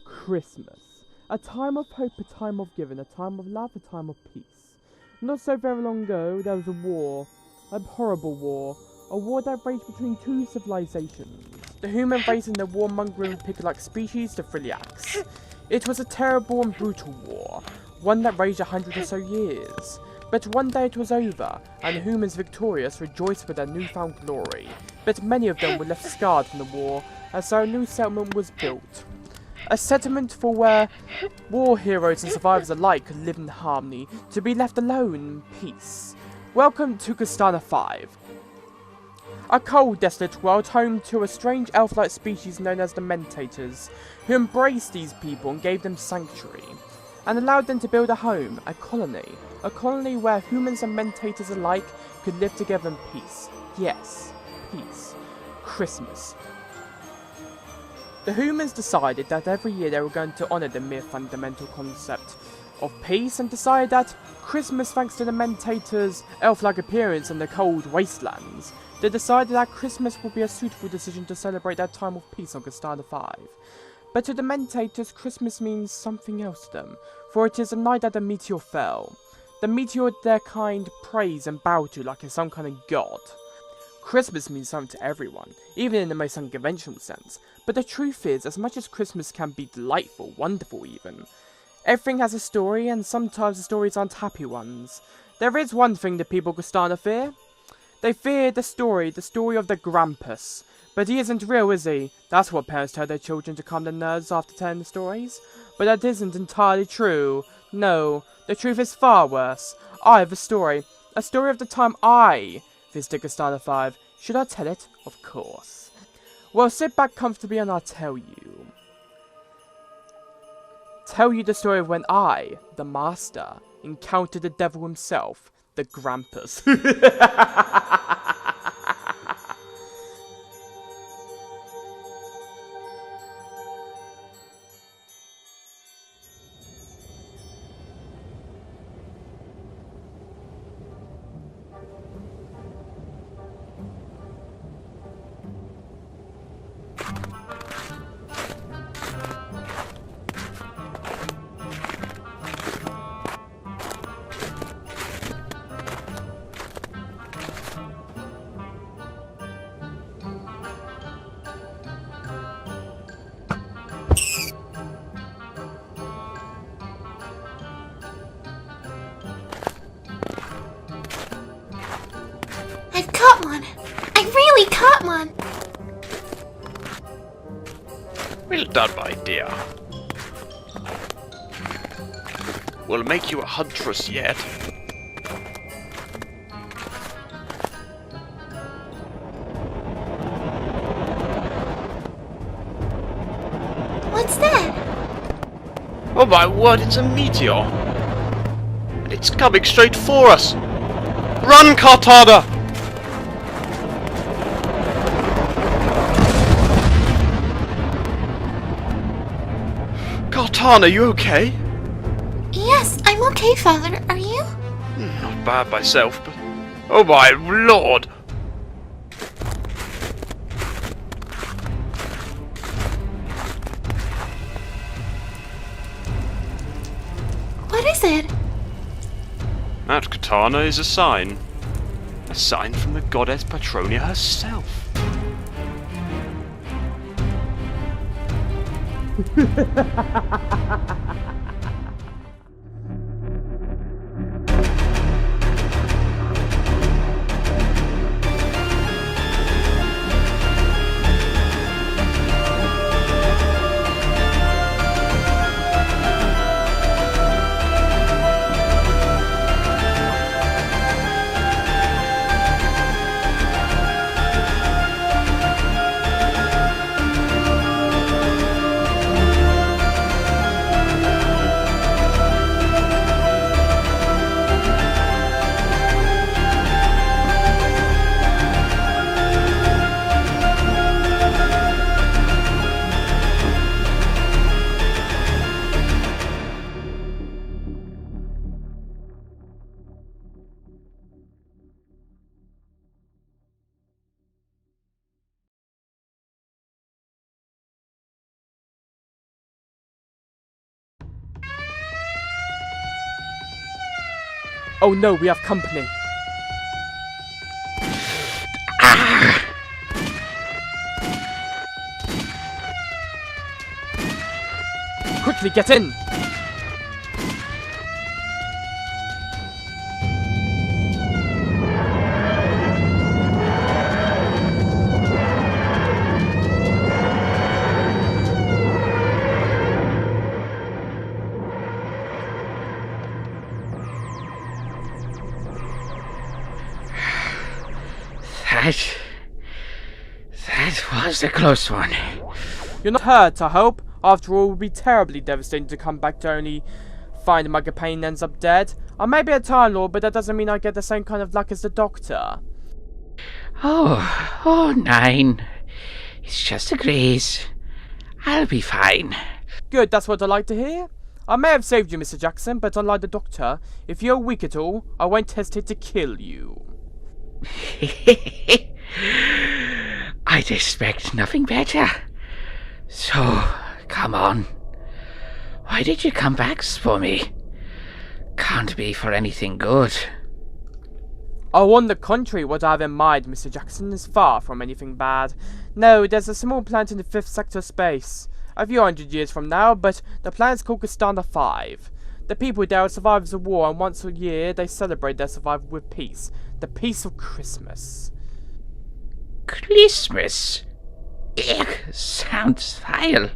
Christmas. A time of hope, a time of giving, a time of love, a time of peace. Not so very long ago, there was a war. A horrible war. A war that raged between two civilizations. The human race and the warmongering pig-like species, the Friliacs. It was a terrible and brutal war. One that raged 100 or so years. But one day it was over, and the humans victorious rejoiced with their newfound glory. But many of them were left scarred from the war, and so a new settlement was built. A settlement for where war heroes and survivors alike could live in harmony, to be left alone in peace. Welcome to Costana 5. A cold, desolate world home to a strange elf-like species known as the Mentators, who embraced these people and gave them sanctuary, and allowed them to build a home, a colony where humans and Mentators alike could live together in peace. Yes, peace. Christmas. The humans decided that every year they were going to honour the mere fundamental concept of peace, and decided that Christmas, thanks to the Mentators' elf-like appearance in the cold wastelands, they decided that Christmas would be a suitable decision to celebrate that time of peace on Costana 5. But to the Mentators, Christmas means something else to them, for it is the night that the meteor fell. The meteor their kind praise and bow to like some kind of god. Christmas means something to everyone, even in the most unconventional sense, but the truth is, as much as Christmas can be delightful, wonderful even, everything has a story, and sometimes the stories aren't happy ones. There is one thing the people of Costana fear. They fear the story of the Krampus. But he isn't real, is he? That's what parents tell their children to calm their nerves after telling the stories. But that isn't entirely true. No, the truth is far worse. I have a story of the time I visited Costana 5. Should I tell it? Of course. Well, sit back comfortably and I'll tell you. Tell you the story of when I, the Master, encountered the devil himself, the Krampus. I've caught one! I really caught one! Well done, my dear. We'll make you a huntress yet. What's that? Oh my word, it's a meteor! And it's coming straight for us! Run, Costana! Costana, you okay? Yes, I'm okay, Father. Are you? Not bad myself, but... Oh my lord! What is it? That Costana is a sign. A sign from the goddess Patronia herself. Oh no, we have company. Quickly, get in! That was a close one. You're not hurt, I hope. After all, it would be terribly devastating to come back to only find my companion ends up dead. I may be a Time Lord, but that doesn't mean I get the same kind of luck as the Doctor. Oh, 9. It's just a graze. I'll be fine. Good, that's what I like to hear. I may have saved you, Mr. Jackson, but unlike the Doctor, if you're weak at all, I won't hesitate to kill you. I'd expect nothing better. So, come on. Why did you come back for me? Can't be for anything good. Oh, on the contrary, what I have in mind, Mr. Jackson, is far from anything bad. No, there's a small planet in the 5th sector of space. A few hundred years from now, but the planet's called Costana 5. The people there are survivors of war, and once a year they celebrate their survival with peace. The peace of Christmas. Christmas? Eek, sounds vile.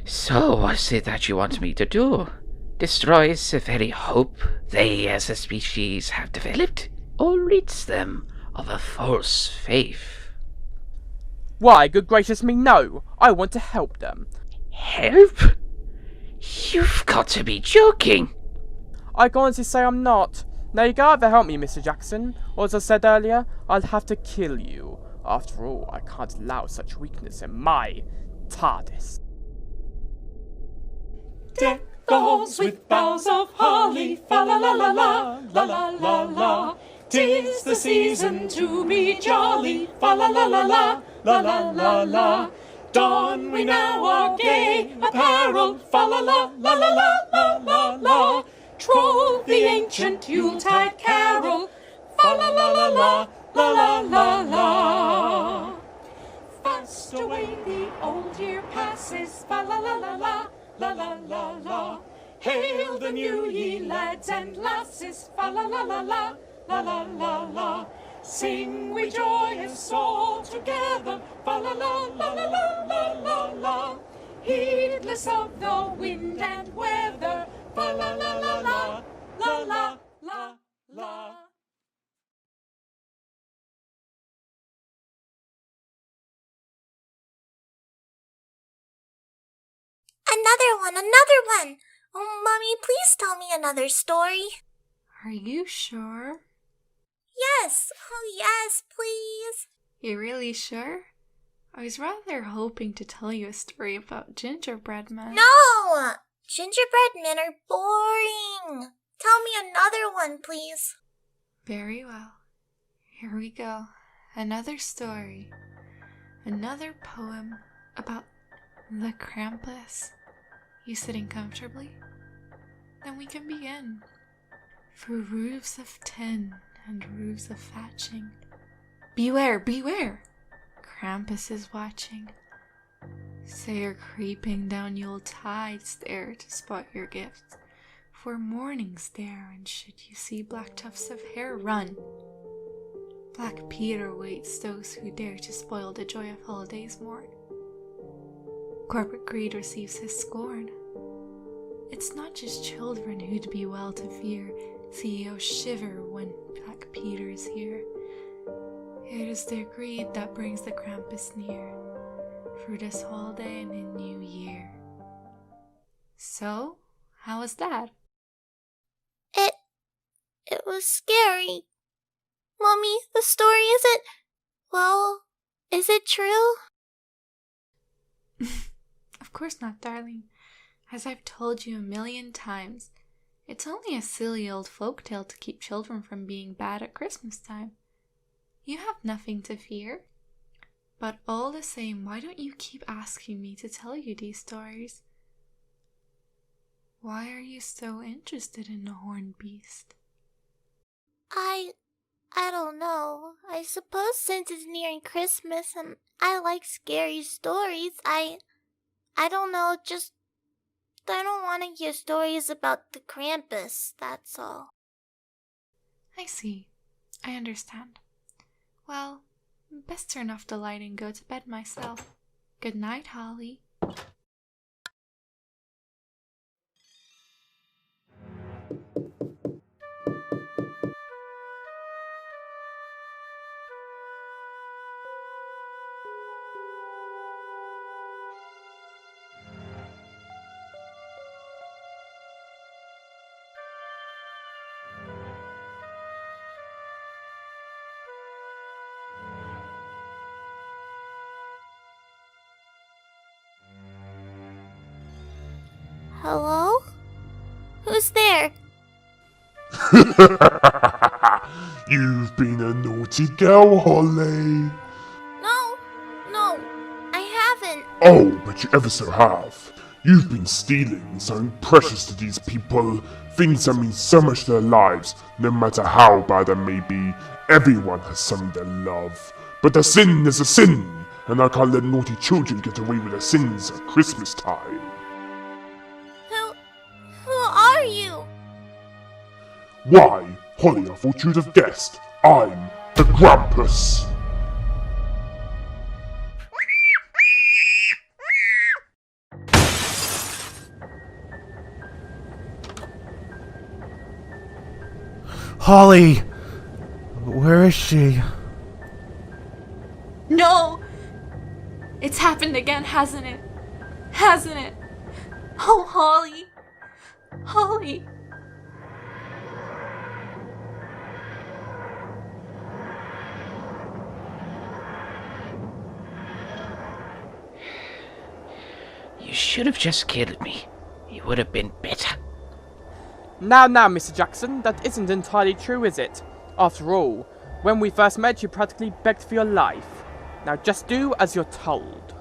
So, what's it that you want me to do? Destroy the very hope they as a species have developed? Or rid them of a false faith? Why, good gracious me, no! I want to help them. Help? You've got to be joking! I can honestly say I'm not. Now you can either help me, Mr. Jackson, or as I said earlier, I'll have to kill you. After all, I can't allow such weakness in my TARDIS. Deck the halls with boughs of holly, fa la la la la, la la la la. 'Tis the season to be jolly, fa la la la la, la la la la. Don we now our gay apparel, fa la la la la la la la la. Troll the ancient Yuletide carol, fa la la la la, la la la la. Fast away the old year passes, fa la la la la, la la la la. Hail the new ye lads and lasses, fa la la la la, la la la la. Sing we joyous all together, fa la la la la la la la la. Heedless of the wind and weather, fa la la la la, la la la la. Another one! Oh, Mommy, please tell me another story. Are you sure? Yes, oh yes, please. You're really sure? I was rather hoping to tell you a story about gingerbread men. No! Gingerbread men are boring. Tell me another one, please. Very well. Here we go. Another story. Another poem about the Krampus. You sitting comfortably? Then we can begin. For roofs of tin and roofs of thatching, beware, beware! Krampus is watching. They are creeping down Yuletide's there to spot your gifts. For morning's there, and should you see black tufts of hair, run. Black Peter waits those who dare to spoil the joy of holidays morn. Corporate greed receives his scorn. It's not just children who'd be well to fear. CEOs shiver when Black Peter is here. It is their greed that brings the Krampus near, through this holiday and in New Year. So, how was that? It was scary. Mommy, the story isn't... Well, is it true? Of course not, darling. As I've told you a million times, it's only a silly old folktale to keep children from being bad at Christmas time. You have nothing to fear. But all the same, why don't you keep asking me to tell you these stories? Why are you so interested in the horned beast? I don't know. I suppose since it's nearing Christmas and I like scary stories, I don't know, just I don't want to hear stories about the Krampus, that's all. I see. I understand. Well, best turn off the light and go to bed myself. Good night, Holly. Hello? Who's there? You've been a naughty girl, Holly. No, I haven't. Oh, but you ever so have. You've been stealing something precious to these people, things that mean so much to their lives, no matter how bad they may be. Everyone has something they love. But a sin is a sin, and I can't let naughty children get away with their sins at Christmas time. Who are you? Why, Holly, I thought you'd have guessed. I'm the Krampus. Holly! Where is she? No! It's happened again, hasn't it? Hasn't it? Oh, Holly! Holly! You should have just killed me. It would have been better. Now, Mr. Jackson, that isn't entirely true, is it? After all, when we first met, you practically begged for your life. Now just do as you're told.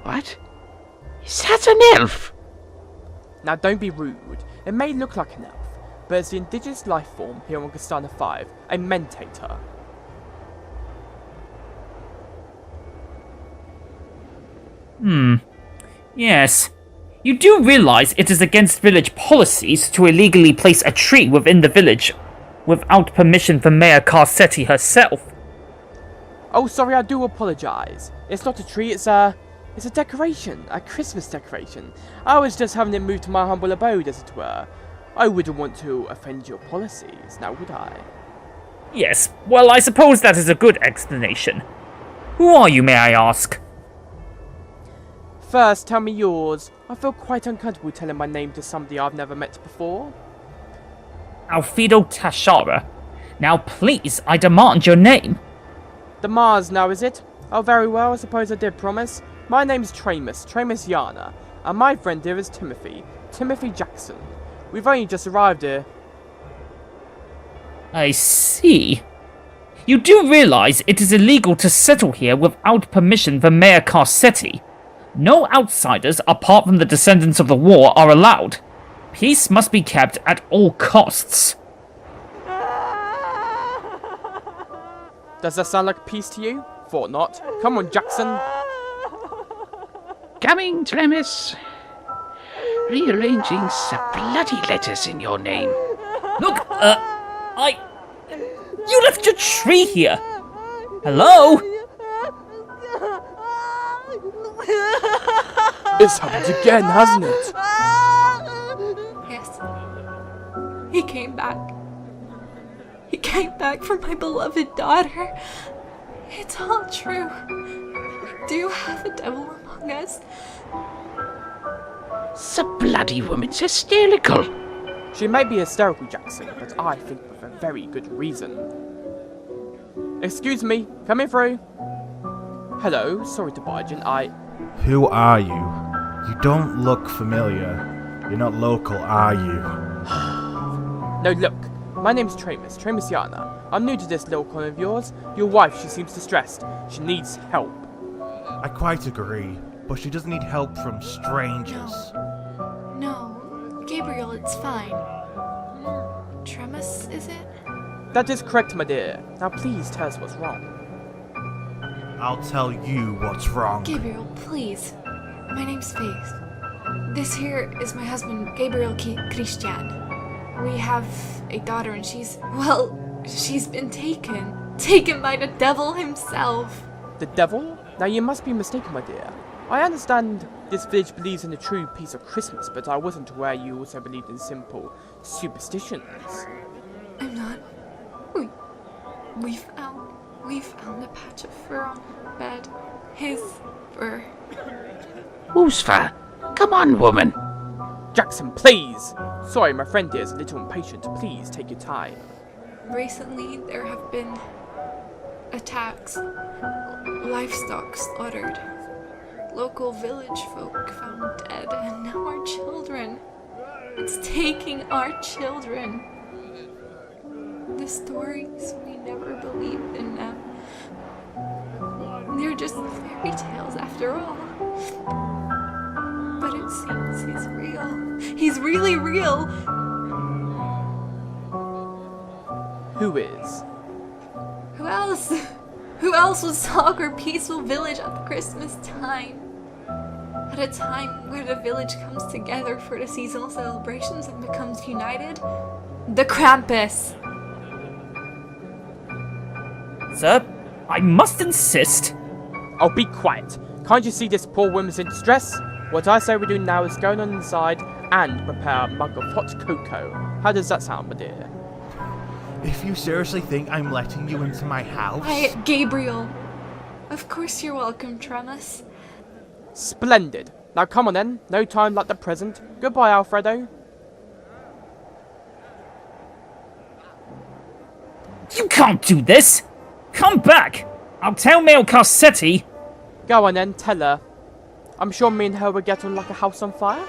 What? Is that an elf? Now don't be rude. It may look like an elf, but it's the indigenous life form here on Costana 5, a mentator. Yes. You do realize it is against village policies to illegally place a tree within the village without permission from Mayor Carcetti herself. Oh, sorry, I do apologize. It's not a tree, it's a decoration, a Christmas decoration. I was just having it moved to my humble abode, as it were. I wouldn't want to offend your policies, now would I? Yes, well, I suppose that is a good explanation. Who are you, may I ask? First, tell me yours. I feel quite uncomfortable telling my name to somebody I've never met before. Alfredo Tashara. Now please, I demand your name. The Mars now, is it? Oh, very well, I suppose I did promise. My name's Tramus Yana, and my friend here is Timothy Jackson. We've only just arrived here. I see. You do realize it is illegal to settle here without permission from Mayor Carcetti. No outsiders, apart from the descendants of the war, are allowed. Peace must be kept at all costs. Does that sound like peace to you? Thought not. Come on, Jackson. Coming, Tramus. Rearranging some bloody letters in your name. Look, you left your tree here. Hello? It's happened again, hasn't it? Yes. He came back. He came back for my beloved daughter. It's all true. Do you have a devil among us? The bloody woman's hysterical. She may be hysterical, Jackson, but I think with a very good reason. Excuse me, coming through. Hello, sorry to barge in, Who are you? You don't look familiar. You're not local, are you? No, look. My name's Tramus Yana. I'm new to this little colony of yours. Your wife, she seems distressed. She needs help. I quite agree, but she doesn't need help from strangers. No, Gabriel Gabriel, it's fine. Tremus, is it? That is correct, my dear. Now please tell us what's wrong. I'll tell you what's wrong. Gabriel, please. My name's Faith. This here is my husband, Gabriel Christian. We have a daughter and she's been taken. Taken by the devil himself. The devil? Now you must be mistaken, my dear. I understand this village believes in the true peace of Christmas, but I wasn't aware you also believed in simple superstitions. I'm not. We found a patch of fur on the bed. His fur. Whose fur? Come on, woman. Jackson, please! Sorry, my friend here is a little impatient. Please take your time. Recently, there have been attacks, livestock slaughtered, local village folk found dead, and now our children. It's taking our children. The stories, we never believed in them. They're just fairy tales after all. But it seems he's real. He's really real. Who is? Who else? Who else would stalk our peaceful village at Christmas time? At a time where the village comes together for the seasonal celebrations and becomes united? The Krampus! Sir, I must insist. Oh, be quiet. Can't you see this poor woman's in distress? What I say we do now is go on inside and prepare a mug of hot cocoa. How does that sound, my dear? If you seriously think I'm letting you into my house... Quiet, Gabriel. Of course you're welcome, Tremus. Splendid. Now come on then. No time like the present. Goodbye, Alfredo. You can't do this! Come back! I'll tell Mayor Carcetti. Go on then, tell her. I'm sure me and her will get on like a house on fire.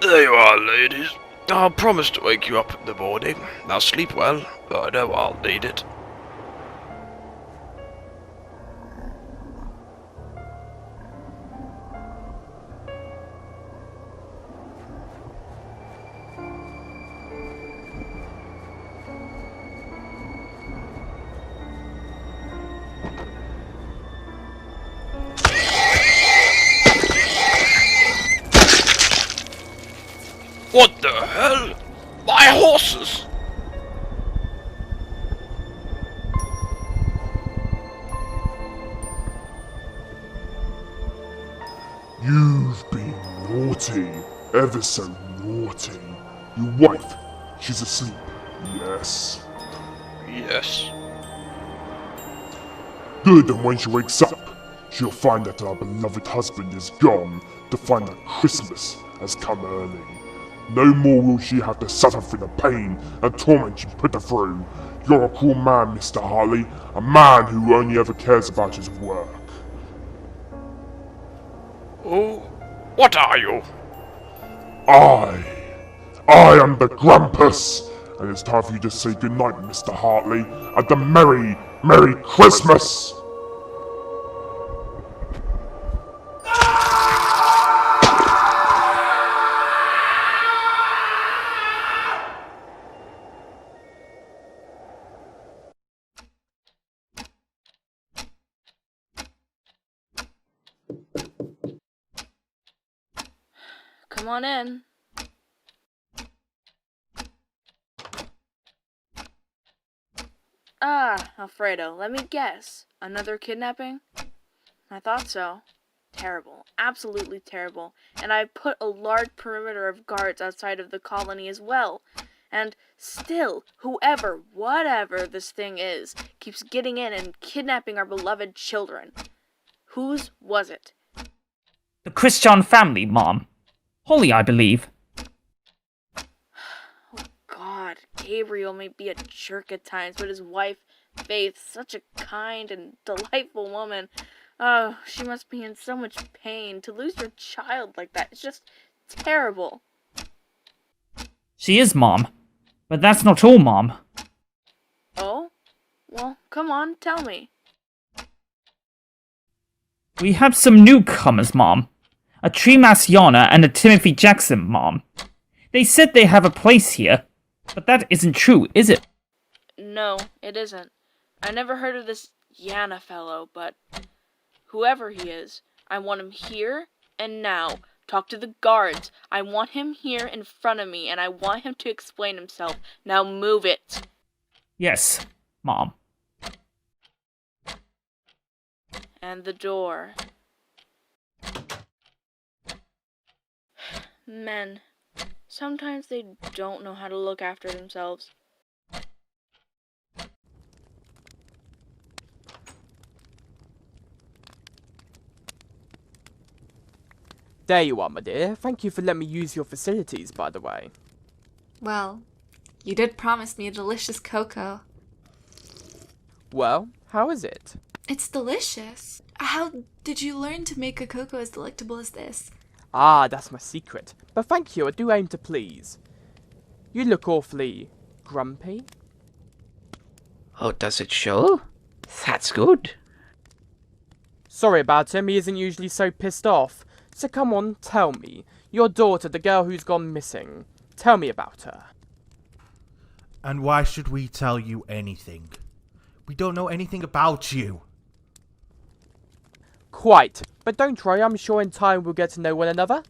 There you are, ladies. I'll promise to wake you up in the morning. Now sleep well, though I know I'll need it. What the hell? My horses! You've been naughty, ever so naughty. Your wife, she's asleep, yes? Yes. Good, and when she wakes up, she'll find that our beloved husband is gone, to find that Christmas has come early. No more will she have to suffer through the pain and torment you put her through. You're a cruel man, Mr. Harley, a man who only ever cares about his work. Oh, what are you? I am the Krampus, and it's time for you to say goodnight, Mr. Hartley, and a Merry, Merry Christmas! Come on in. Ah, Alfredo, let me guess. Another kidnapping? I thought so. terrible. Absolutely terrible. And I put a large perimeter of guards outside of the colony as well. And still, whatever this thing is, keeps getting in and kidnapping our beloved children. Whose was it? The Christian family, Mom. Holly, I believe. Oh God, Gabriel may be a jerk at times, but his wife, Faith, such a kind and delightful woman. Oh, she must be in so much pain. To lose your child like that is just terrible. She is, Mom. But that's not all, Mom. Oh? Well, come on, tell me. We have some newcomers, Mom. A Tremas Yana and a Timothy Jackson, Mom. They said they have a place here, but that isn't true, is it? No, it isn't. I never heard of this Yana fellow, but whoever he is, I want him here and now. Talk to the guards. I want him here in front of me, and I want him to explain himself. Now move it. Yes, Mom. And the door. Men. Sometimes they don't know how to look after themselves. There you are, my dear. Thank you for letting me use your facilities, by the way. Well, you did promise me a delicious cocoa. Well, how is it? It's delicious. How did you learn to make a cocoa as delectable as this? Ah, that's my secret. But thank you, I do aim to please. You look awfully grumpy. Oh, does it show? That's good. Sorry about him, he isn't usually so pissed off. So come on, tell me. Your daughter, the girl who's gone missing. Tell me about her. And why should we tell you anything? We don't know anything about you. Quite. But don't worry, I'm sure in time we'll get to know one another.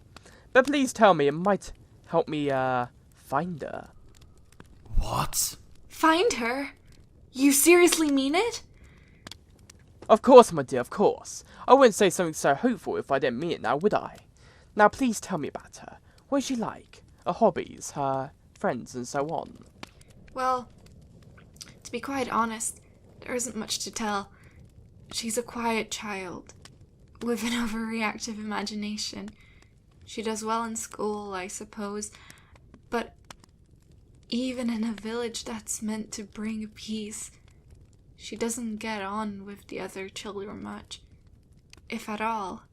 But please tell me, it might help me, find her. What? Find her? You seriously mean it? Of course, my dear, of course. I wouldn't say something so hopeful if I didn't mean it now, would I? Now please tell me about her. What is she like? Her hobbies, her friends, and so on. Well, to be quite honest, there isn't much to tell. She's a quiet child, with an overreactive imagination. She does well in school, I suppose, but even in a village that's meant to bring peace, she doesn't get on with the other children much, if at all.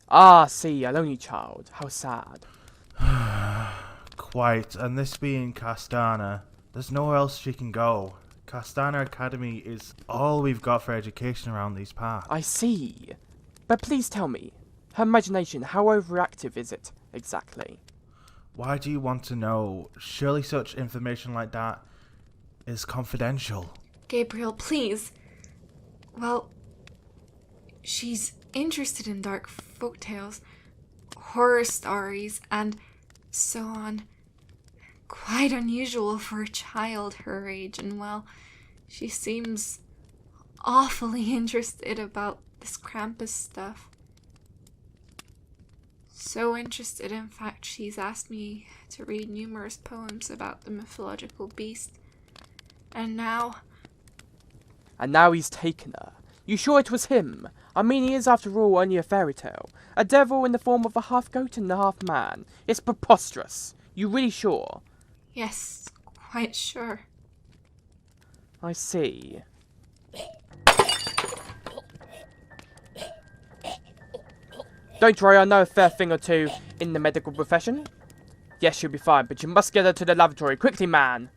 Ah, see, a lonely child. How sad. Quite, and this being Costana, there's nowhere else she can go. Costana Academy is all we've got for education around these parts. I see. But please tell me, her imagination, how overactive is it, exactly? Why do you want to know? Surely such information like that is confidential. Gabriel, please. Well, she's interested in dark folktales, horror stories, and so on. Quite unusual for a child her age, and well, she seems awfully interested about this Krampus stuff. So interested, in fact, she's asked me to read numerous poems about the mythological beast. And now he's taken her. You sure it was him? I mean, he is after all only a fairy tale. A devil in the form of a half goat and a half man. It's preposterous. You really sure? Yes, quite sure. I see. Don't worry, I know a fair thing or two in the medical profession. Yes, she'll be fine, but you must get her to the lavatory. Quickly, man.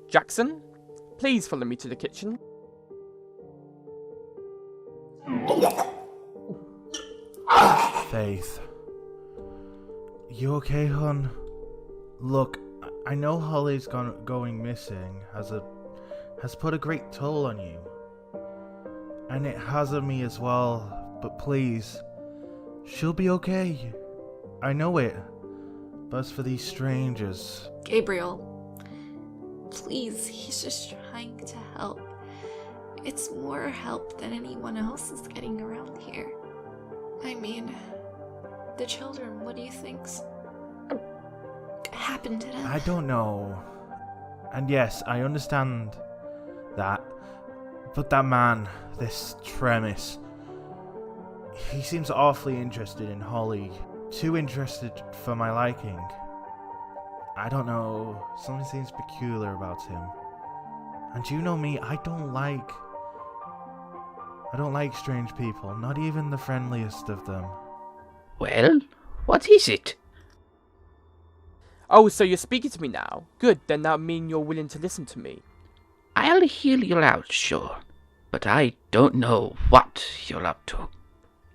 Jackson, please follow me to the kitchen. Faith. You okay, hon? Look, I know Holly's going missing has put a great toll on you. And it has on me as well, but please, she'll be okay. I know it. But as for these strangers... Gabriel, please, he's just trying to help. It's more help than anyone else is getting around here. I mean, the children, what do you think's happened to them? I don't know. And yes, I understand that. But that man, this Tremis, he seems awfully interested in Holly. Too interested for my liking. I don't know, something seems peculiar about him. And you know me, I don't like strange people, not even the friendliest of them. Well, what is it? Oh, so you're speaking to me now? Good, then that mean you're willing to listen to me. I'll hear you out, sure. But I don't know what you're up to.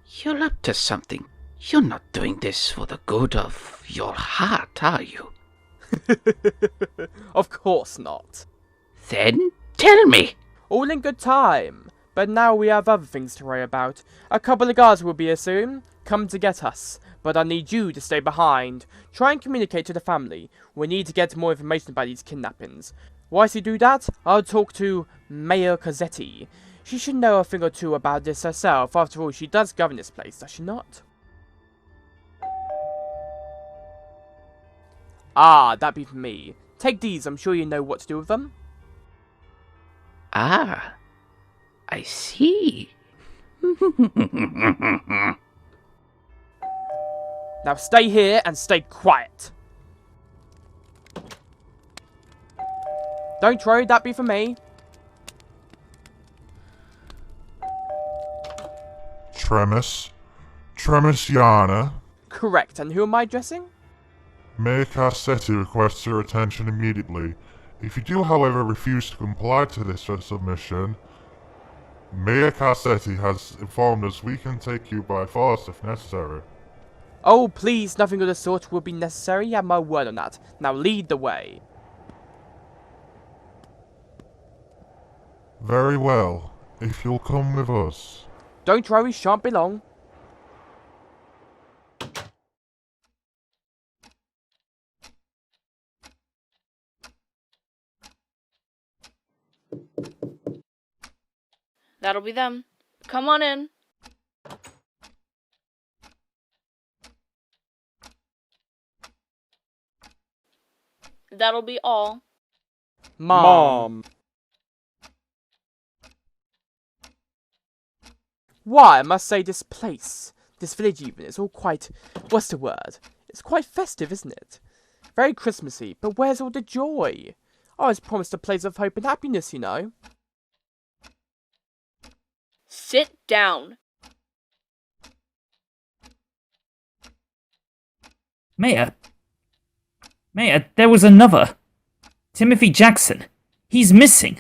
You're up to something. You're not doing this for the good of your heart, are you? Of course not. Then tell me. All in good time. But now we have other things to worry about. A couple of guards will be here soon. Come to get us. But I need you to stay behind. Try and communicate to the family. We need to get more information about these kidnappings. Whilst you do that, I'll talk to Mayor Cossetti. She should know a thing or two about this herself. After all, she does govern this place, does she not? Ah, that'd be for me. Take these, I'm sure you know what to do with them. Ah, I see. Now stay here and stay quiet. Don't worry, that'd be for me. Tremisiana. Correct, and who am I addressing? Mayor Cassetti requests your attention immediately. If you do, however, refuse to comply to this submission, Mayor Cassetti has informed us we can take you by force if necessary. Oh, please, nothing of the sort will be necessary. You have my word on that. Now lead the way. Very well. If you'll come with us. Don't worry, shan't be long. That'll be them. Come on in. That'll be all. Mom. Why, I must say this place, this village even, is all quite, what's the word? It's quite festive, isn't it? Very Christmassy, but where's all the joy? I was promised a place of hope and happiness, you know. Sit down. Mayor, there was another. Timothy Jackson. He's missing.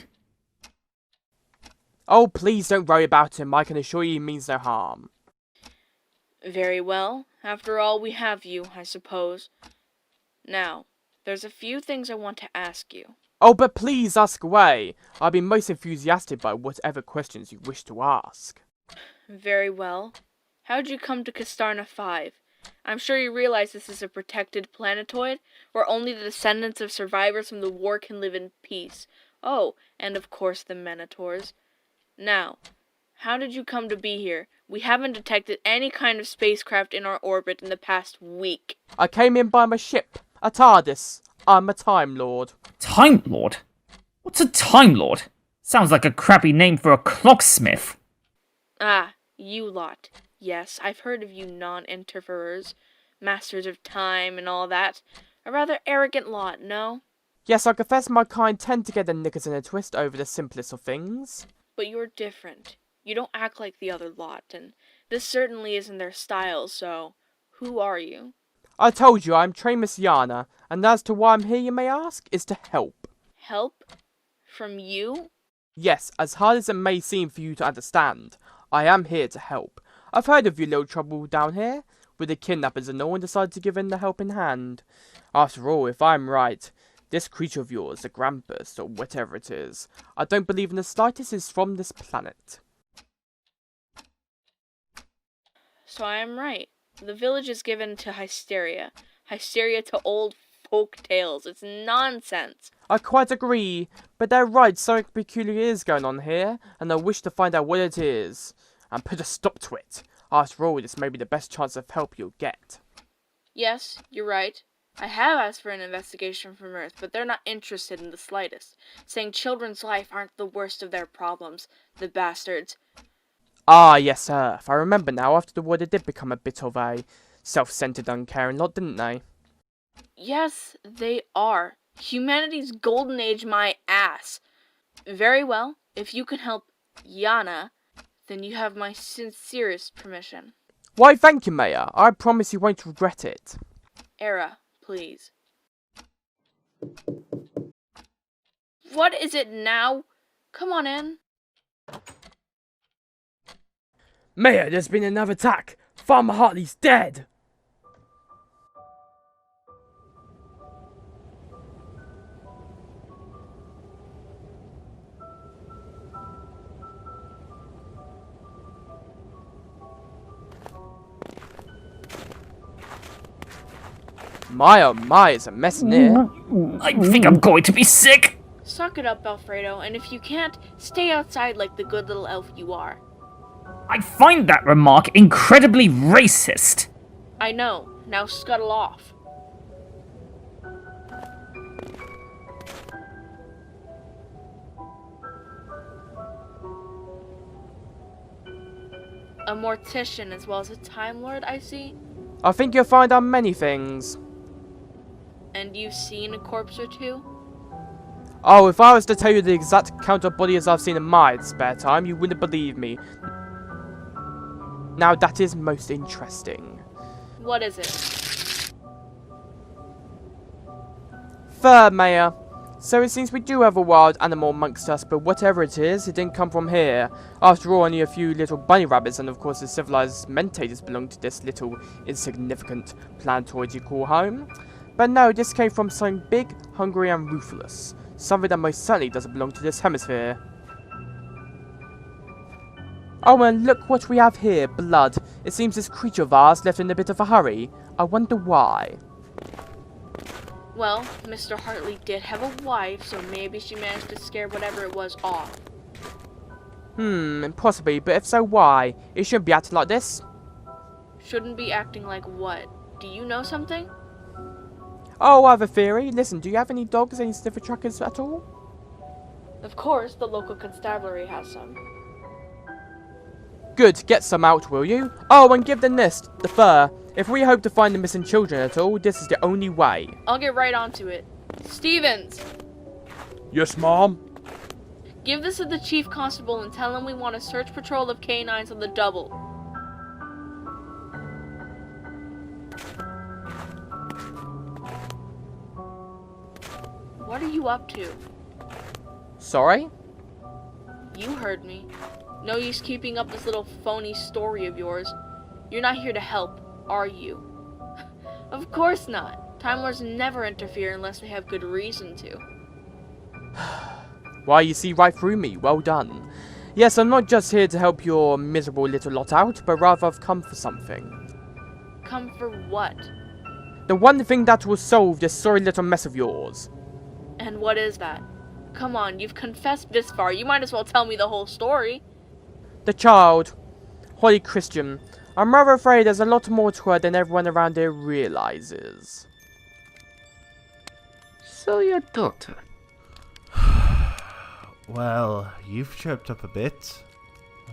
Oh, please don't worry about him. I can assure you he means no harm. Very well. After all, we have you, I suppose. Now, there's a few things I want to ask you. Oh, but please ask away. I'll be most enthusiastic by whatever questions you wish to ask. Very well. How'd you come to Kastarna 5? I'm sure you realize this is a protected planetoid, where only the descendants of survivors from the war can live in peace. Oh, and of course the Minotaurs. Now, how did you come to be here? We haven't detected any kind of spacecraft in our orbit in the past week. I came in by my ship, a TARDIS. I'm a Time Lord. Time Lord? What's a Time Lord? Sounds like a crappy name for a clocksmith. Ah, you lot. Yes, I've heard of you non-interferers, masters of time and all that. A rather arrogant lot, no? Yes, I confess my kind tend to get their knickers in a twist over the simplest of things. But you're different. You don't act like the other lot, and this certainly isn't their style, so who are you? I told you I'm Tremisiana, and as to why I'm here, you may ask, is to help. Help? From you? Yes, as hard as it may seem for you to understand, I am here to help. I've heard of your little trouble down here, with the kidnappers and no one decided to give in the helping hand. After all, if I'm right, this creature of yours, the Krampus, or whatever it is, I don't believe in the slightest is from this planet. So I am right. The village is given to hysteria. Hysteria to old folk tales. It's nonsense. I quite agree, but they're right, something peculiar is going on here, and I wish to find out what it is, and put a stop to it. After all, this may be the best chance of help you'll get. Yes, you're right. I have asked for an investigation from Earth, but they're not interested in the slightest, saying children's life aren't the worst of their problems, the bastards. Ah, yes, Earth. I remember now, after the war they did become a bit of a self-centered, uncaring lot, didn't they? Yes, they are. Humanity's golden age, my ass. Very well, if you can help Yana, then you have my sincerest permission. Why, thank you, Mayor. I promise you won't regret it. Era, please. What is it now? Come on in. Mayor, there's been another attack. Farmer Hartley's dead. My oh my, it's a mess in here. I think I'm going to be sick. Suck it up, Alfredo, and if you can't, stay outside like the good little elf you are. I find that remark incredibly racist. I know. Now scuttle off. A mortician as well as a Time Lord, I see. I think you'll find out many things. And you've seen a corpse or two? Oh, if I was to tell you the exact count of bodies I've seen in my spare time, you wouldn't believe me. Now that is most interesting. What is it? Third, Mayor. So it seems we do have a wild animal amongst us, but whatever it is, it didn't come from here. After all, only a few little bunny rabbits, and of course the civilized mentators belong to this little insignificant planetoid you call home. But no, this came from something big, hungry and ruthless. Something that most certainly doesn't belong to this hemisphere. Oh, and look what we have here, blood. It seems this creature of ours left in a bit of a hurry. I wonder why. Well, Mr. Hartley did have a wife, so maybe she managed to scare whatever it was off. Possibly, but if so, why? It shouldn't be acting like this. Shouldn't be acting like what? Do you know something? Oh, I have a theory. Listen, do you have any dogs, any sniffer trackers at all? Of course, the local constabulary has some. Good, get some out, will you? Oh, and give them this, the fur. If we hope to find the missing children at all, this is the only way. I'll get right onto it. Stevens! Yes, Mom? Give this to the chief constable and tell him we want a search patrol of canines on the double. What are you up to? Sorry? You heard me. No use keeping up this little phony story of yours. You're not here to help, are you? Of course not. Time Lords never interfere unless they have good reason to. Why, you see right through me. Well done. Yes, I'm not just here to help your miserable little lot out, but rather I've come for something. Come for what? The one thing that will solve this sorry little mess of yours. And what is that? Come on, you've confessed this far. You might as well tell me the whole story. The child. Holy Christian. I'm rather afraid there's a lot more to her than everyone around here realizes. So your daughter. Well, you've chirped up a bit.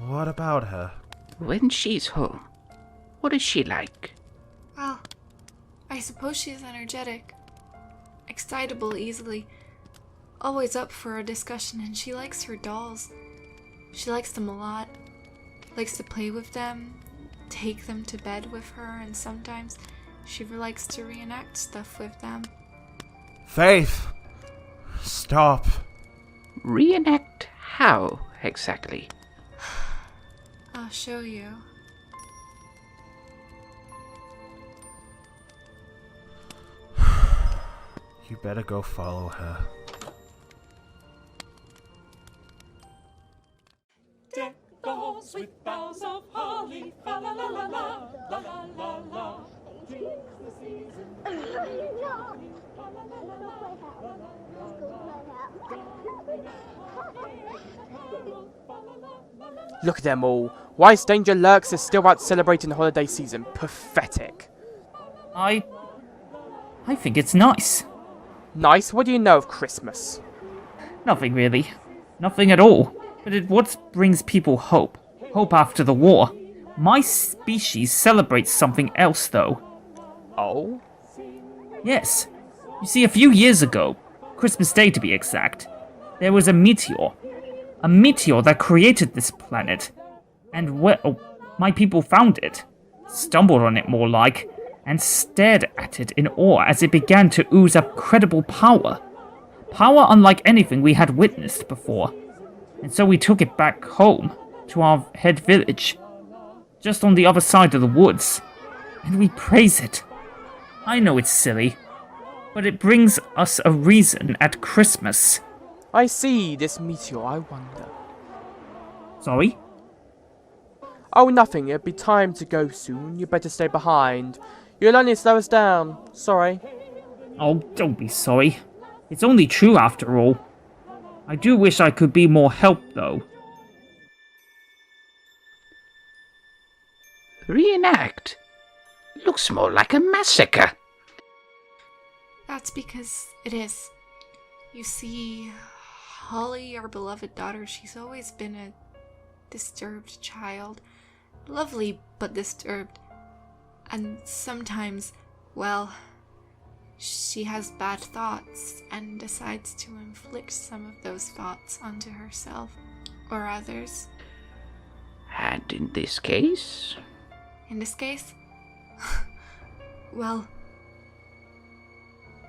What about her? When she's home, what is she like? Well, I suppose she's energetic, excitable easily, always up for a discussion, and she likes her dolls. She likes them a lot, likes to play with them, take them to bed with her, and sometimes she likes to reenact stuff with them. Faith! Stop. Reenact how, exactly? I'll show you. You better go follow her. Deck the halls with boughs of holly, fa la la la la. Look at them all. Why Danger Lurks is still out celebrating the holiday season. Pathetic. I think it's nice. Nice? What do you know of Christmas? Nothing really. Nothing at all. But it what brings people hope. Hope after the war. My species celebrates something else, though. Oh? Yes. You see, a few years ago, Christmas Day to be exact, there was a meteor. A meteor that created this planet. And, well, my people found it. Stumbled on it more like, and stared at it in awe as it began to ooze up credible power. Power unlike anything we had witnessed before. And so we took it back home, to our head village. Just on the other side of the woods. And we praise it. I know it's silly, but it brings us a reason at Christmas. I see this meteor, I wonder. Sorry? Oh, nothing. It'll be time to go soon. You better stay behind. You'll only slow us down. Sorry. Oh, don't be sorry. It's only true after all. I do wish I could be more help, though. Reenact. Looks more like a massacre. That's because it is. You see, Holly, our beloved daughter, she's always been a disturbed child. Lovely, but disturbed. And sometimes, well, she has bad thoughts and decides to inflict some of those thoughts onto herself or others. And in this case? In this case? Well,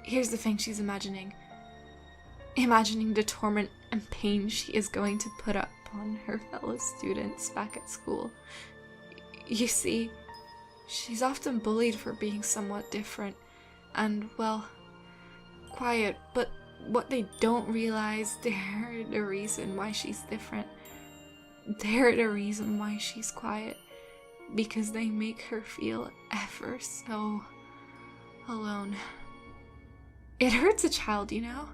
here's the thing she's imagining. Imagining the torment and pain she is going to put up on her fellow students back at school. You see, she's often bullied for being somewhat different and, well, quiet, but what they don't realize, they're the reason why she's different. They're the reason why she's quiet. Because they make her feel ever so alone. It hurts a child, you know?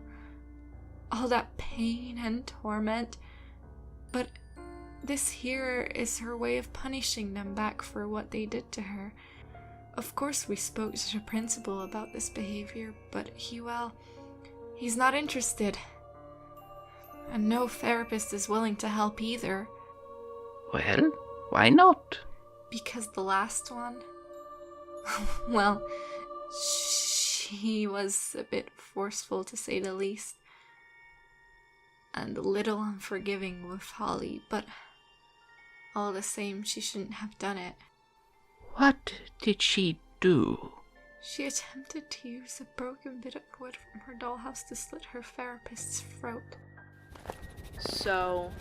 All that pain and torment. But this here is her way of punishing them back for what they did to her. Of course we spoke to the principal about this behavior, but he's not interested. And no therapist is willing to help either. Well, why not? Because the last one, well, she was a bit forceful to say the least. And a little unforgiving with Holly, but all the same, she shouldn't have done it. What did she do? She attempted to use a broken bit of wood from her dollhouse to slit her therapist's throat. So...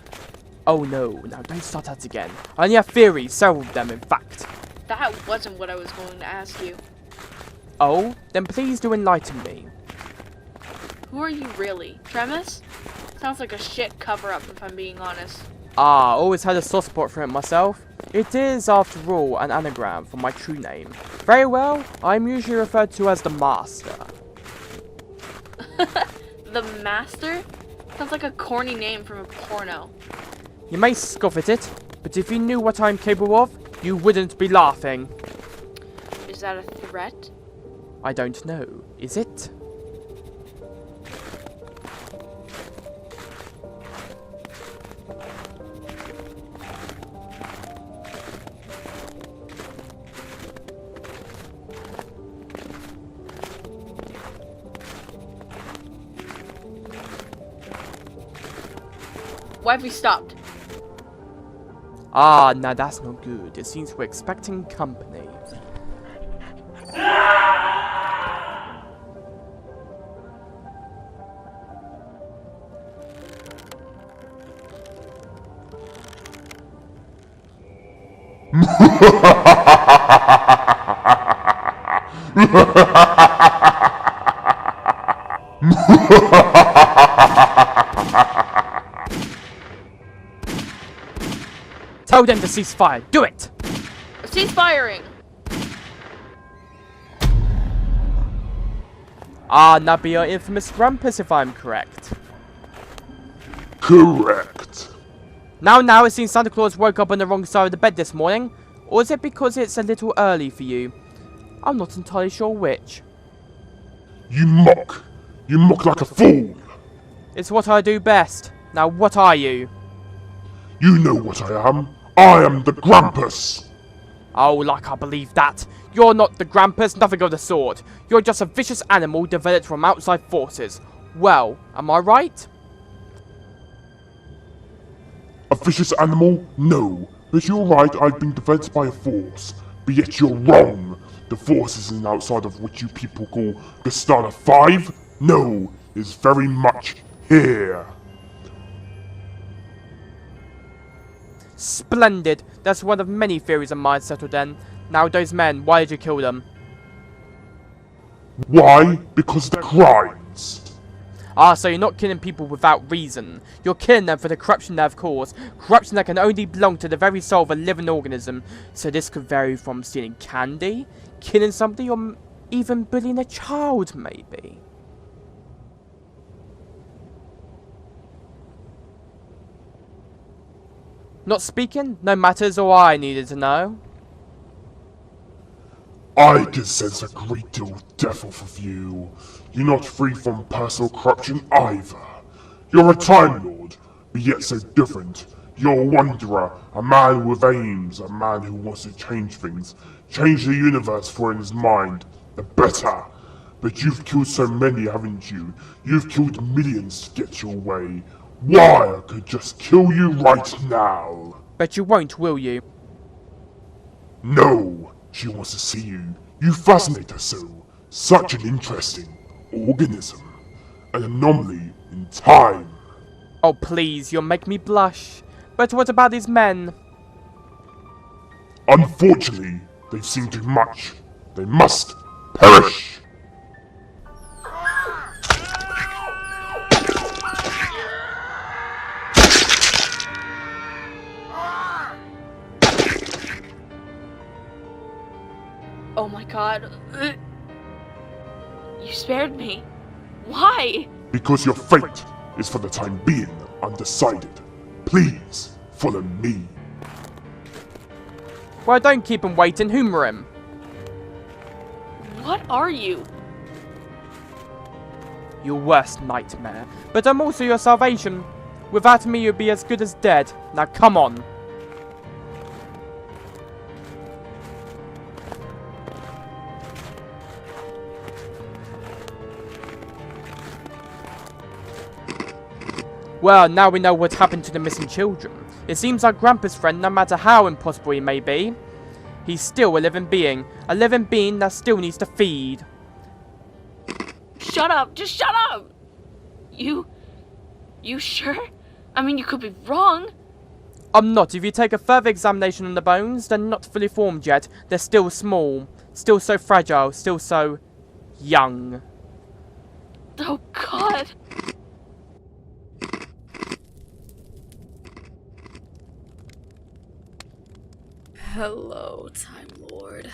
Oh no, now don't start that again. I only have theories, several of them in fact. That wasn't what I was going to ask you. Oh? Then please do enlighten me. Who are you really? Tremis? Sounds like a shit cover-up if I'm being honest. Ah, always had a soft spot for it myself. It is, after all, an anagram for my true name. Very well, I'm usually referred to as the Master. The Master? Sounds like a corny name from a porno. You may scoff at it, but if you knew what I'm capable of, you wouldn't be laughing. Is that a threat? I don't know. Is it? Why have we stopped? Ah, now that's not good. It seems we're expecting company. Tell them to cease fire. Do it! Cease firing! Ah, that'd be our infamous Krampus if I'm correct. Correct. Now, it seems Santa Claus woke up on the wrong side of the bed this morning. Or is it because it's a little early for you? I'm not entirely sure which. You mock. You mock like a fool. It's what I do best. Now, what are you? You know what I am. I am the Krampus. Oh, like I believe that. You're not the Krampus, nothing of the sort. You're just a vicious animal developed from outside forces. Well, am I right? A vicious animal? No. But you're right, I've been developed by a force. But yet you're wrong. The force isn't outside of what you people call Costana 5. No, it's very much here. Splendid. That's one of many theories of mine settled then. Now those men, why did you kill them? Why? Because they're crimes. Ah, so you're not killing people without reason. You're killing them for the corruption they have caused. Corruption that can only belong to the very soul of a living organism. So this could vary from stealing candy, killing somebody, or even bullying a child, maybe. Not speaking? No matters all I needed to know. I can sense a great deal of death off of you. You're not free from personal corruption either. You're a Time Lord, but yet so different. You're a wanderer, a man with aims, a man who wants to change things, change the universe for in his mind, the better. But you've killed so many, haven't you? You've killed millions to get your way. Why, I could just kill you right now. Bet you won't, will you? No, she wants to see you. You fascinate her so. Such an interesting organism. An anomaly in time. Oh please, you'll make me blush. But what about these men? Unfortunately, they've seen too much. They must perish. Oh my god. You spared me. Why? Because your fate is for the time being undecided. Please, follow me. Well, don't keep him waiting, humour him. What are you? Your worst nightmare. But I'm also your salvation. Without me, you'd be as good as dead. Now come on. Well, now we know what happened to the missing children. It seems our Grandpa's friend, no matter how impossible he may be, he's still a living being. A living being that still needs to feed. Shut up! Just shut up! You sure? I mean, you could be wrong. I'm not. If you take a further examination on the bones, they're not fully formed yet. They're still small. Still so fragile. Still so young. Oh god. Hello, Time Lord.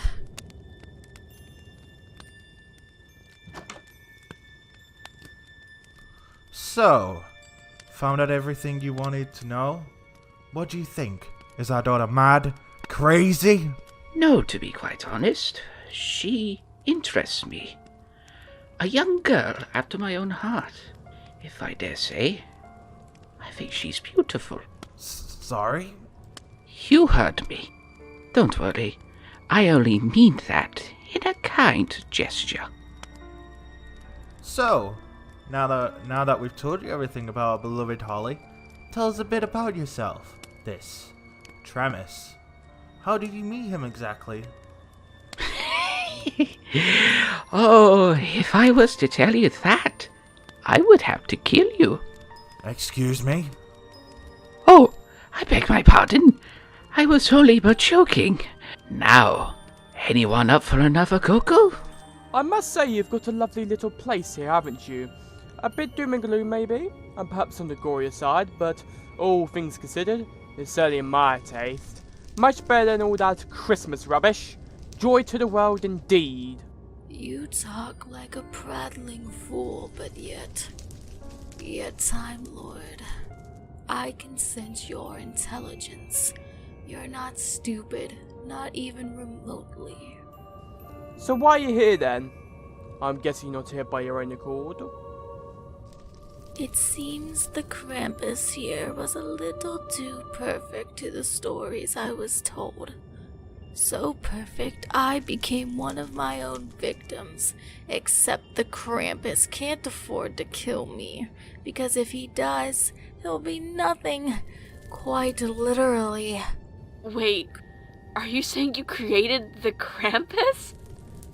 So, found out everything you wanted to know? What do you think? Is our daughter mad? Crazy? No, to be quite honest. She interests me. A young girl after my own heart, if I dare say. I think she's beautiful. Sorry? You heard me. Don't worry. I only mean that in a kind gesture. So, now that we've told you everything about our beloved Holly, tell us a bit about yourself. This Tramis. How did you meet him exactly? Oh, if I was to tell you that, I would have to kill you. Excuse me? Oh, I beg my pardon. I was only but joking. Now, anyone up for another cocoa? I must say you've got a lovely little place here, haven't you? A bit doom and gloom maybe, and perhaps on the gorier side, but all things considered, it's certainly in my taste. Much better than all that Christmas rubbish. Joy to the world indeed. You talk like a prattling fool, but yet, Time Lord, I can sense your intelligence. You're not stupid, not even remotely. So why are you here then? I'm guessing you're not here by your own accord. It seems the Krampus here was a little too perfect to the stories I was told. So perfect, I became one of my own victims. Except the Krampus can't afford to kill me, because if he does, he'll be nothing. Quite literally. Wait, are you saying you created the Krampus?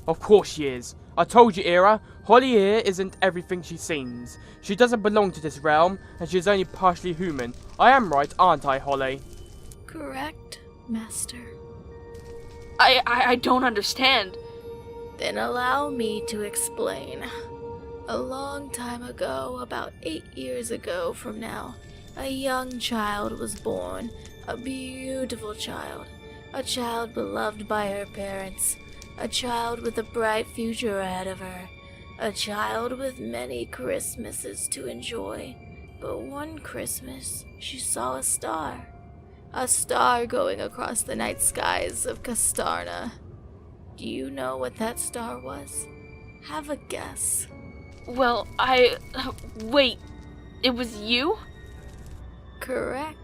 Of course she is. I told you, Ira, Holly here isn't everything she seems. She doesn't belong to this realm, and she is only partially human. I am right, aren't I, Holly? Correct, Master. I don't understand. Then allow me to explain. A long time ago, about 8 years ago from now, a young child was born. A beautiful child. A child beloved by her parents. A child with a bright future ahead of her. A child with many Christmases to enjoy. But one Christmas, she saw a star. A star going across the night skies of Kastarna. Do you know what that star was? Have a guess. Well, wait, it was you? Correct.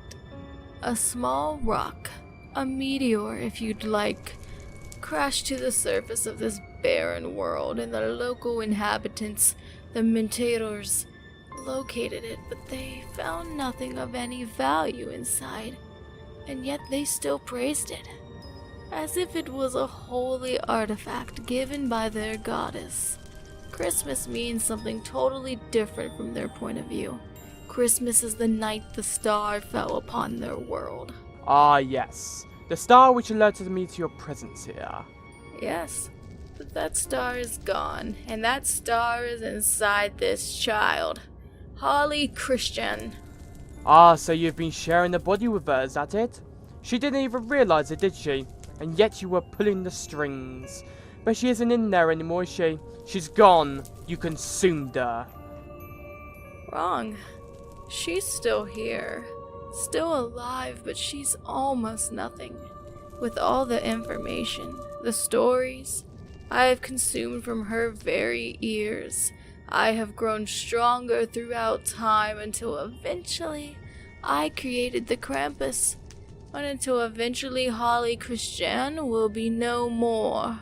A small rock, a meteor if you'd like, crashed to the surface of this barren world, and the local inhabitants, the Mentators, located it, but they found nothing of any value inside. And yet they still praised it, as if it was a holy artifact given by their goddess. Christmas means something totally different from their point of view. Christmas is the night the star fell upon their world. Ah, yes. The star which alerted me to your presence here. Yes, but that star is gone, and that star is inside this child. Holly Christian. Ah, so you've been sharing the body with her, is that it? She didn't even realize it, did she? And yet you were pulling the strings. But she isn't in there anymore, is she? She's gone. You consumed her. Wrong. She's still here. Still alive, but she's almost nothing. With all the information, the stories I have consumed from her very ears, I have grown stronger throughout time until eventually I created the Krampus. And until eventually Holly Christian will be no more.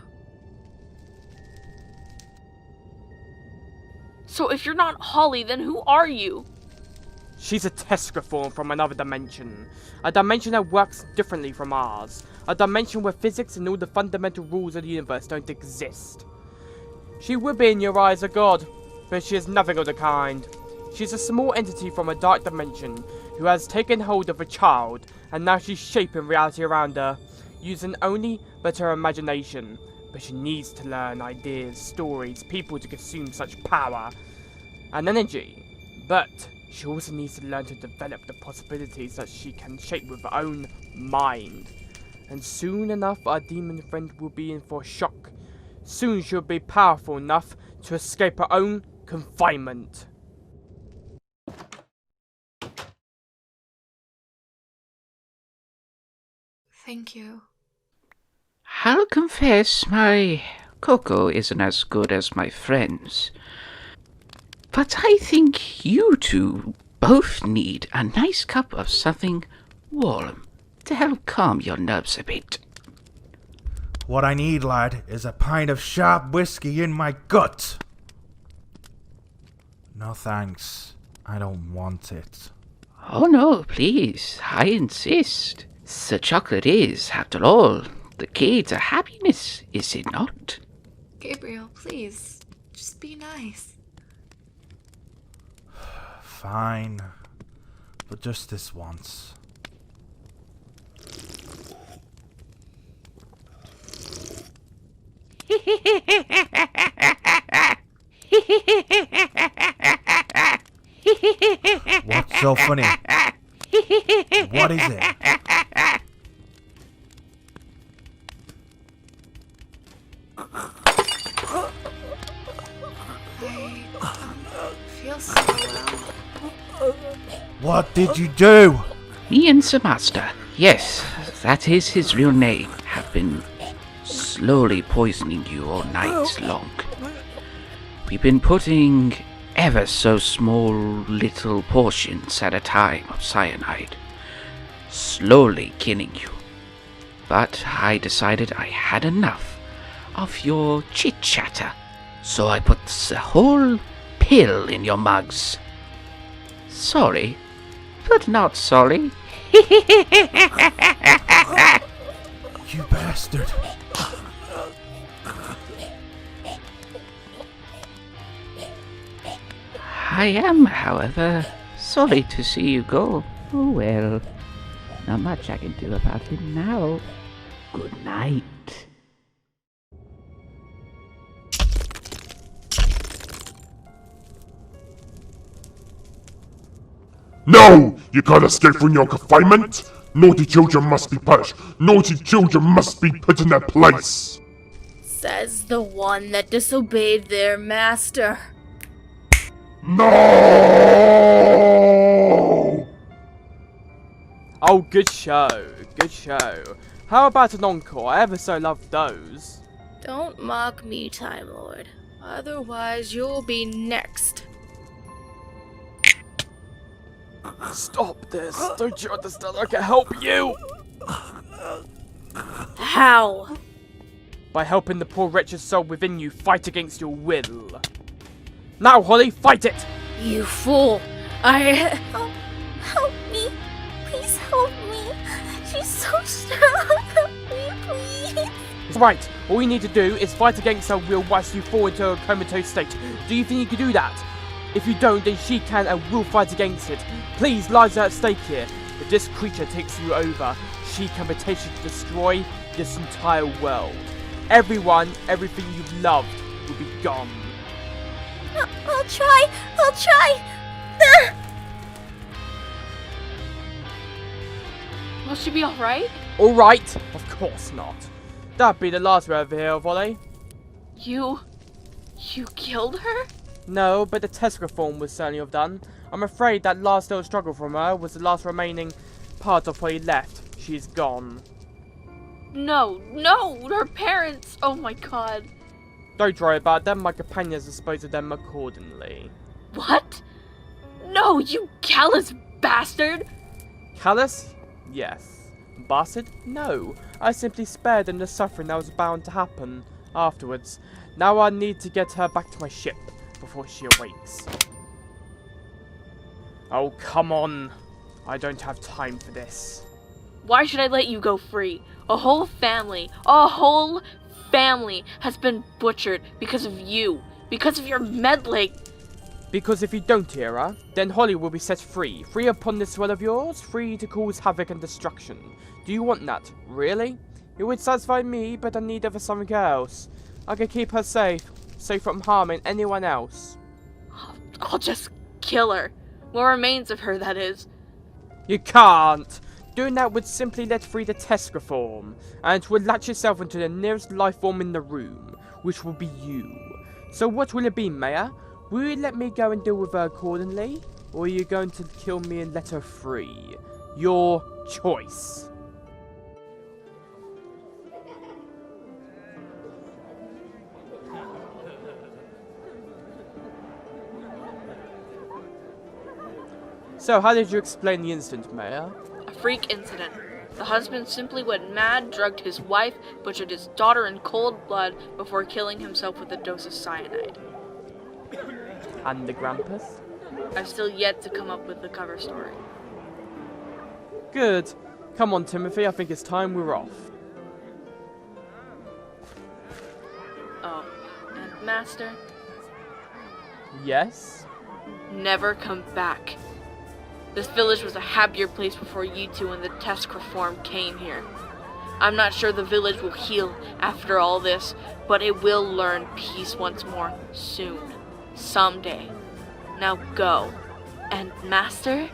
So if you're not Holly, then who are you? She's a Testraform from another dimension. A dimension that works differently from ours. A dimension where physics and all the fundamental rules of the universe don't exist. She would be in your eyes a god, but she is nothing of the kind. She's a small entity from a dark dimension who has taken hold of a child, and now she's shaping reality around her, using only but her imagination. But she needs to learn ideas, stories, people to consume such power and energy. But she also needs to learn to develop the possibilities that she can shape with her own mind. And soon enough, our demon friend will be in for a shock. Soon she'll be powerful enough to escape her own confinement. Thank you. I'll confess my cocoa isn't as good as my friend's. But I think you two both need a nice cup of something warm to help calm your nerves a bit. What I need, lad, is a pint of sharp whiskey in my gut. No thanks. I don't want it. Oh no, please, I insist. The chocolate is, after all, the key to happiness, is it not? Gabriel, please, just be nice. Fine. But just this once. What's so funny? What is it? What did you do? Me and the master, yes, that is his real name, have been slowly poisoning you all night long. We've been putting ever so small little portions at a time of cyanide, slowly killing you. But I decided I had enough of your chit-chatter, so I put the whole pill in your mugs. Sorry, but not sorry. You bastard. I am, however, sorry to see you go. Oh well, not much I can do about it now. Good night. No! You can't escape from your confinement! Naughty children must be punished! Naughty children must be put in their place! Says the one that disobeyed their master. No! Oh, good show. Good show. How about an encore? I ever so loved those. Don't mock me, Time Lord. Otherwise, you'll be next. Stop this. Don't you understand? I can help you. How? By helping the poor wretched soul within you fight against your will. Now, Holly, fight it! You fool! Help me. Please help me. She's so strong. Help me, please. It's right. All you need to do is fight against her will whilst you fall into a comatose state. Do you think you can do that? If you don't, then she can and will fight against it. Please, lives are at stake here. If this creature takes you over, she can potentially destroy this entire world. Everyone, everything you've loved will be gone. I'll try. Will she be alright? Alright? Of course not. That'd be the last we ever hear of Ollie. You killed her? No, but the test reform was certainly have done. I'm afraid that last little struggle from her was the last remaining part of what he left. She's gone. No, her parents! Oh my god. Don't worry about them, my companions dispose of them accordingly. What? No, you callous bastard! Callous? Yes. Bastard? No. I simply spared them the suffering that was bound to happen afterwards. Now I need to get her back to my ship before she awakes. Oh, come on. I don't have time for this. Why should I let you go free? A whole family has been butchered because of you. Because of your meddling. Because if you don't hear her, then Holly will be set free. Free upon this will of yours, free to cause havoc and destruction. Do you want that? Really? It would satisfy me, but I need her for something else. I can keep her safe from harming anyone else. I'll just kill her. What remains of her, that is. You can't! Doing that would simply let free the test reform, and it would latch itself into the nearest life form in the room, which will be you. So what will it be, Mayor? Will you let me go and deal with her accordingly? Or are you going to kill me and let her free? Your choice. So, how did you explain the incident, Mayor? A freak incident. The husband simply went mad, drugged his wife, butchered his daughter in cold blood before killing himself with a dose of cyanide. And the Krampus? I've still yet to come up with the cover story. Good. Come on, Timothy, I think it's time we're off. Oh, and Master? Yes? Never come back. This village was a happier place before you two and the test reform came here. I'm not sure the village will heal after all this, but it will learn peace once more soon. Someday. Now go. And Master?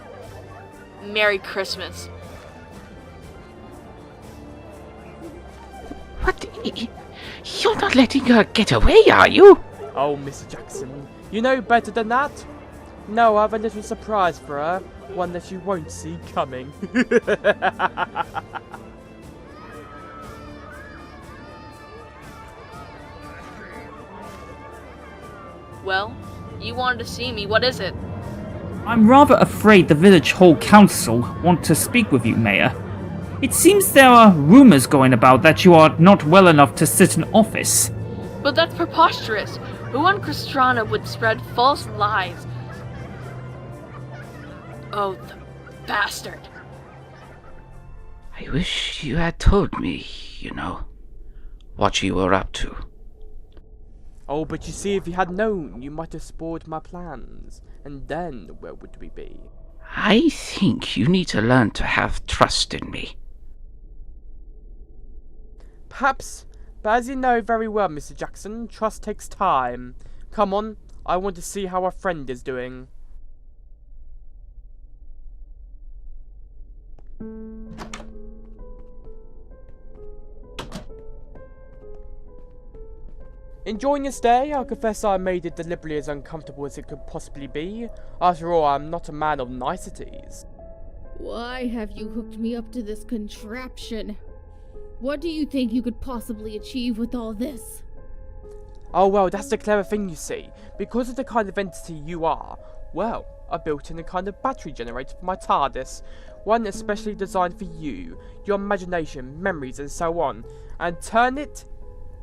Merry Christmas. What? You're not letting her get away, are you? Oh, Mr. Jackson, you know better than that? No, I have a little surprise for her. One that she won't see coming. Well, you wanted to see me. What is it? I'm rather afraid the village hall council want to speak with you, Mayor. It seems there are rumors going about that you are not well enough to sit in office. But that's preposterous. Who on Kastarna would spread false lies? Oh, the bastard. I wish you had told me, what you were up to. Oh, but you see, if you had known, you might have spoiled my plans. And then, where would we be? I think you need to learn to have trust in me. Perhaps, but as you know very well, Mr. Jackson, trust takes time. Come on, I want to see how our friend is doing. Enjoying your stay? I'll confess I made it deliberately as uncomfortable as it could possibly be. After all, I'm not a man of niceties. Why have you hooked me up to this contraption? What do you think you could possibly achieve with all this? Oh well, that's the clever thing you see. Because of the kind of entity you are, well, I built in a kind of battery generator for my TARDIS. One especially designed for you, your imagination, memories and so on. And turn it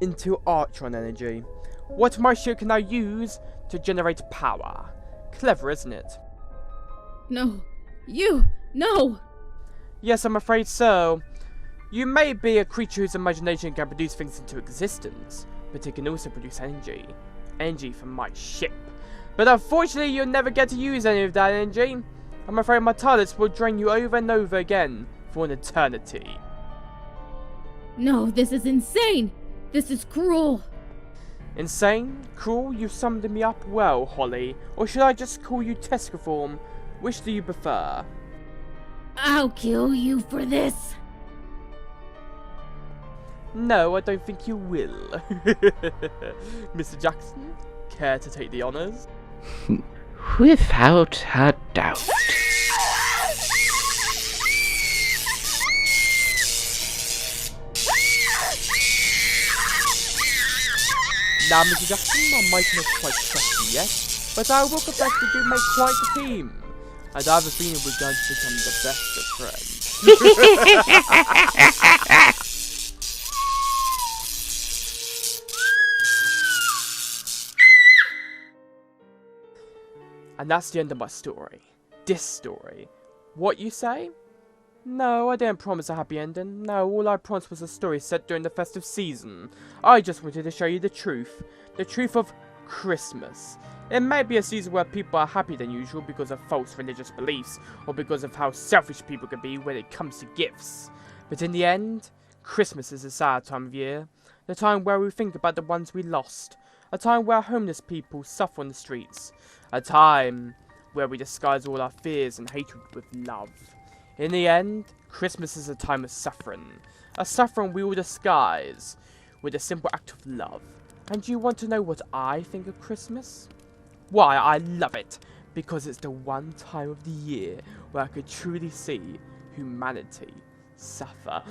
into Artron energy. What my ship can now use to generate power. Clever, isn't it? No. No! Yes, I'm afraid so. You may be a creature whose imagination can produce things into existence, but it can also produce energy. Energy from my ship. But unfortunately, you'll never get to use any of that energy. I'm afraid my TARDIS will drain you over and over again for an eternity. No, this is insane! This is cruel! Insane? Cruel? You summed me up well, Holly. Or should I just call you Tescaform? Which do you prefer? I'll kill you for this! No, I don't think you will. Mr. Jackson, care to take the honours? Without a doubt. Now, Mr. Jackson, I might not quite trust you yet, but I will confess we do make quite a team. And I have a feeling we're going to become the best of friends. And that's the end of my story. This story. What you say? No, I didn't promise a happy ending. No, all I promised was a story set during the festive season. I just wanted to show you the truth. The truth of Christmas. It may be a season where people are happier than usual because of false religious beliefs, or because of how selfish people can be when it comes to gifts. But in the end, Christmas is a sad time of year. The time where we think about the ones we lost. A time where homeless people suffer on the streets. A time where we disguise all our fears and hatred with love. In the end, Christmas is a time of suffering. A suffering we will disguise with a simple act of love. And do you want to know what I think of Christmas? Why, I love it. Because it's the one time of the year where I could truly see humanity suffer.